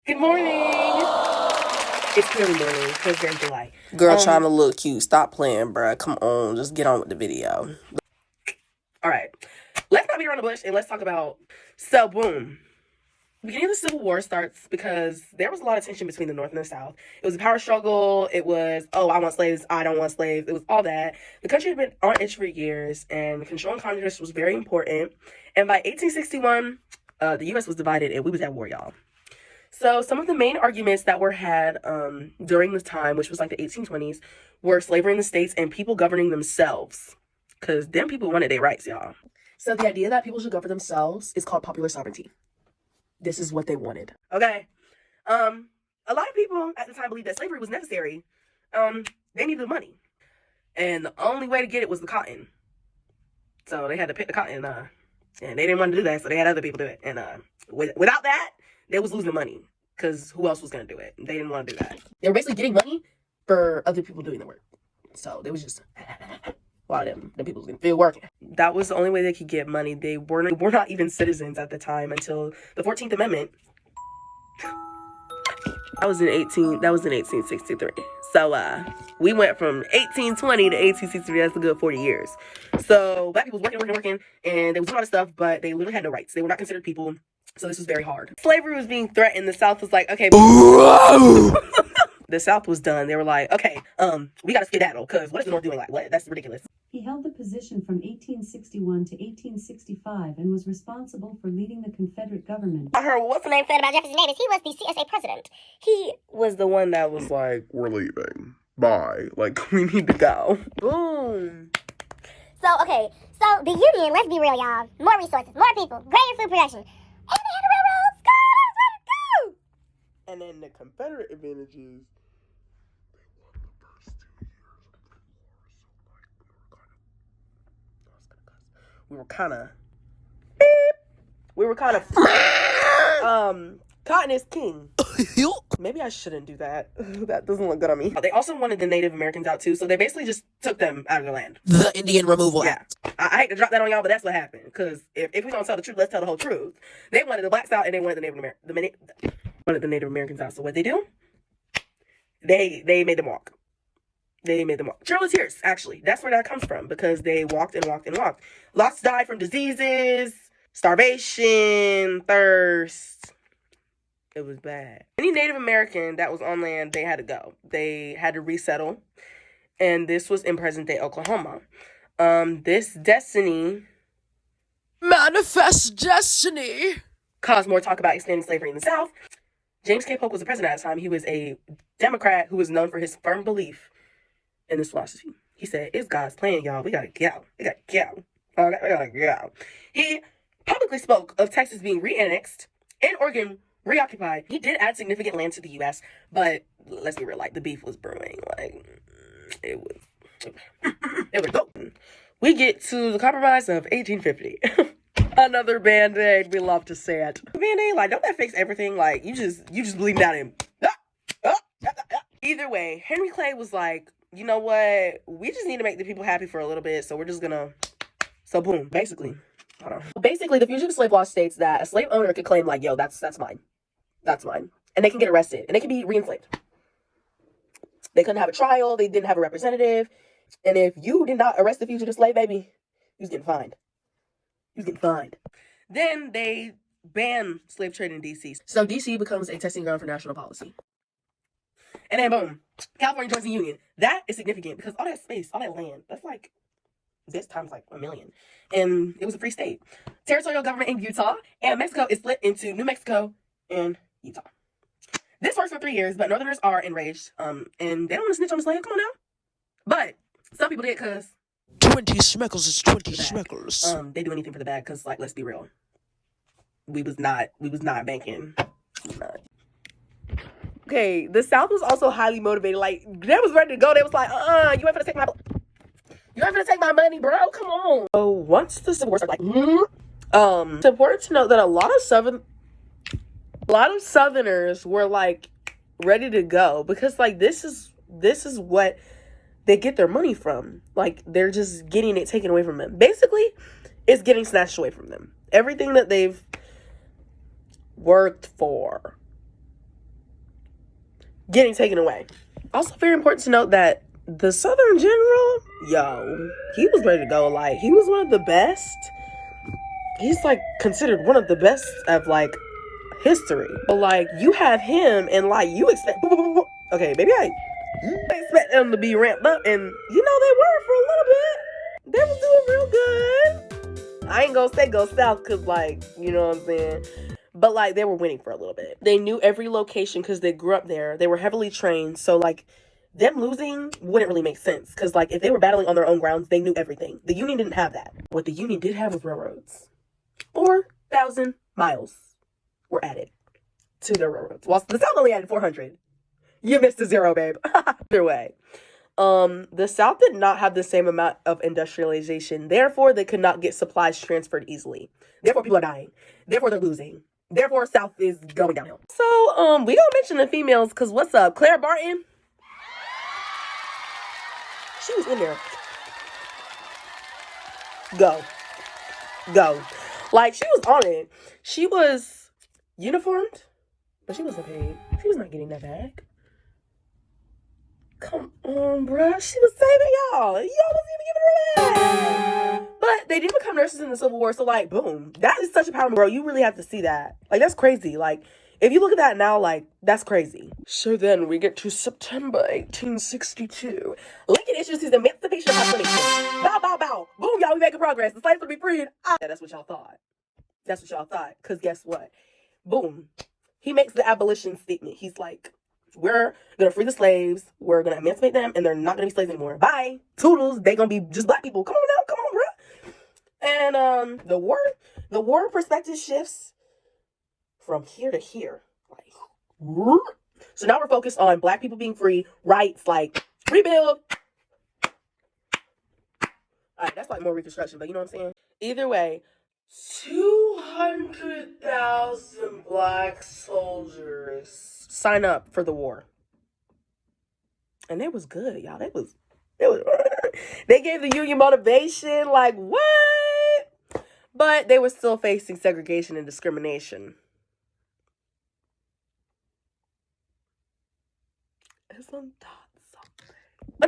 Good morning. It's clearly morning because there's July. Girl trying to look cute. Stop playing, bruh. Come on. Just get on with the video. All right. Let's not beat around the bush and let's talk about... So, boom. The beginning of the Civil War starts because there was a lot of tension between the North and the South. It was a power struggle. It was, oh, I want slaves. I don't want slaves. It was all that. The country had been on edge for years, and controlling Congress was very important. And by 1861, the U.S. was divided, and we was at war, y'all. So some of the main arguments that were had during this time, which was like the 1820s, were slavery in the states and people governing themselves. Because them people wanted their rights, y'all. So the idea that people should govern themselves is called popular sovereignty. This is what they wanted. Okay. A lot of people at the time believed that slavery was necessary. They needed money. And the only way to get it was the cotton. So they had to pick the cotton, and they didn't want to do that, so they had other people do it. And without that, they was losing money. Because who else was going to do it? They didn't want to do that. They were basically getting money for other people doing the work. So they was just... a lot of them people was gonna feel working. That was the only way they could get money. They were not even citizens at the time until the 14th Amendment. That was in 1863. So we went from 1820 to 1863. That's a good 40 years. So black people was working, and there was a lot of stuff, but they literally had no rights. They were not considered people. So this was very hard. Slavery was being threatened. The South was like, okay. The South was done. They were like, okay, we gotta skedaddle, because what is the North doing? Like, what? That's ridiculous. He held the position from 1861 to 1865 and was responsible for leading the Confederate government. I heard what's the name said about Jefferson Davis. He was the CSA president. He was the one that was like, we're leaving. Bye. Like, we need to go. Boom. So the Union, let's be real, y'all. More resources, more people, greater food production. And they had the railroads. Go! And then the Confederate advantages. We were kind of cotton is king. Maybe I shouldn't do that. That doesn't look good on me. They also wanted the Native Americans out too, so they basically just took them out of their land. The Indian Removal Act. I hate to drop that on y'all, but that's what happened. Because if we don't tell the truth, let's tell the whole truth. They wanted the blacks out, and they wanted the Native Americans out. So what they do? They made them walk. Trail of Tears, actually. That's where that comes from, because they walked and walked and walked. Lots died from diseases, starvation, thirst. It was bad. Any Native American that was on land, they had to go. They had to resettle. And this was in present-day Oklahoma. This destiny... Manifest destiny! ...caused more talk about expanding slavery in the South. James K. Polk was the president at the time. He was a Democrat who was known for his firm belief in this philosophy. He said, it's God's plan, y'all. We gotta get out. We gotta get out. He publicly spoke of Texas being re-annexed and Oregon reoccupied. He did add significant land to the U.S., but let's be real, like, the beef was brewing. Like, it was dope. We get to the compromise of 1850. Another Band-Aid. We love to say it. Band-Aid, like, don't that fix everything? Like, you just bleeding out him. Either way, Henry Clay was like, you know what? We just need to make the people happy for a little bit, so we're just gonna... So, boom. Basically, the Fugitive Slave Law states that a slave owner could claim, like, yo, that's mine. That's mine. And they can get arrested. And they can be re-enslaved. They couldn't have a trial. They didn't have a representative. And if you did not arrest the fugitive slave, baby, you was getting fined. Then they ban slave trade in D.C. So D.C. becomes a testing ground for national policy. And then, boom, California joins the Union. That is significant because all that space, all that land, that's like, this times like 1 million. And it was a free state. Territorial government in Utah, and Mexico is split into New Mexico and Utah. This works for 3 years, but Northerners are enraged, and they don't want to snitch on the slave. Come on now. But some people did, because 20 schmeckles is 20 schmeckles. They do anything for the bag, because, like, let's be real. We was not banking. Okay, the South was also highly motivated. Like, they was ready to go. They was like, you ain't gonna take my money, bro. Come on. So once the Civil War started, like, it's important to note that a lot of Southerners were like ready to go, because like this is what they get their money from. Like, they're just getting it taken away from them. Basically, it's getting snatched away from them. Everything that they've worked for getting taken away. Also, very important to note that the Southern general, he was ready to go. Like, he was one of the best. He's like considered one of the best of like history. But like, you have him, and like, you expect. Okay, maybe I expect them to be ramped up, and you know they were for a little bit. They was doing real good. I ain't gonna say go south, cause like, you know what I'm saying. But like, they were winning for a little bit. They knew every location because they grew up there. They were heavily trained, so like, them losing wouldn't really make sense. Because like, if they were battling on their own grounds, they knew everything. The Union didn't have that. What the Union did have was railroads. 4,000 miles were added to their railroads. While the South only added 400. You missed a zero, babe. Either way. The South did not have the same amount of industrialization. Therefore, they could not get supplies transferred easily. Therefore, people are dying. Therefore, they're losing. Therefore, South is going downhill. So, we gonna mention the females, because what's up? Clara Barton? She was in there. Go. Like, she was on it. She was uniformed, but she wasn't paid. She was not getting that back. Come on, bruh. She was saving y'all. Y'all wasn't even giving her that. But they did become nurses in the Civil War, so like, boom. That is such a power, bro. You really have to see that. Like, that's crazy. Like, if you look at that now, like, that's crazy. So then we get to September 1862. Lincoln issues his Emancipation Proclamation. Bow, bow, bow. Boom, y'all, we making progress. The slaves will be freed. Yeah, that's what y'all thought. Because guess what? Boom. He makes the abolition statement. He's like, we're gonna free the slaves, we're gonna emancipate them, and they're not gonna be slaves anymore. Bye. Toodles, they gonna be just black people. Come on, bro. And the war perspective shifts from here to here. Like, so now we're focused on black people being free, rights, like rebuild. Alright, that's like more Reconstruction, but you know what I'm saying? Either way, 200,000 black soldiers sign up for the war. And it was good, y'all. They gave the Union motivation, like, what? But they were still facing segregation and discrimination. One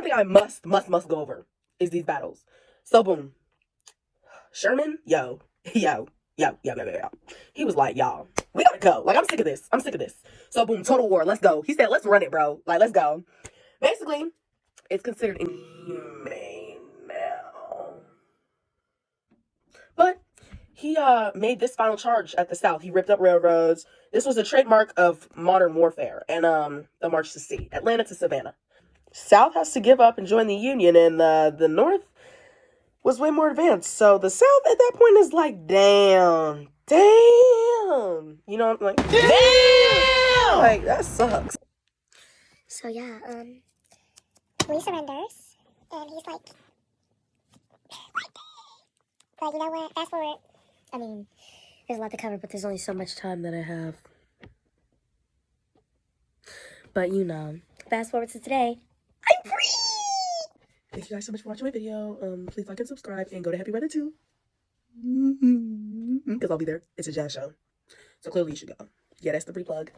thing I must go over is these battles. So boom. Sherman, yo. He was like, y'all, we gotta go. Like, I'm sick of this. So boom, total war. Let's go. He said, let's run it, bro. Like, let's go. Basically, it's considered inhumane now. But he made this final charge at the South. He ripped up railroads. This was a trademark of modern warfare and the March to Sea, Atlanta to Savannah. South has to give up and join the Union, and the North was way more advanced. So the South at that point is like, damn. You know, I'm like, damn! Like, that sucks. So yeah, Lee surrenders, and he's like, but you know what? Fast forward. I mean, there's a lot to cover, but there's only so much time that I have. But you know, fast forward to today. I'm free! Thank you guys so much for watching my video. Please like and subscribe, and go to Happy Weather too. Because I'll be there. It's a jazz show. So clearly you should go. Yeah, that's the free plug.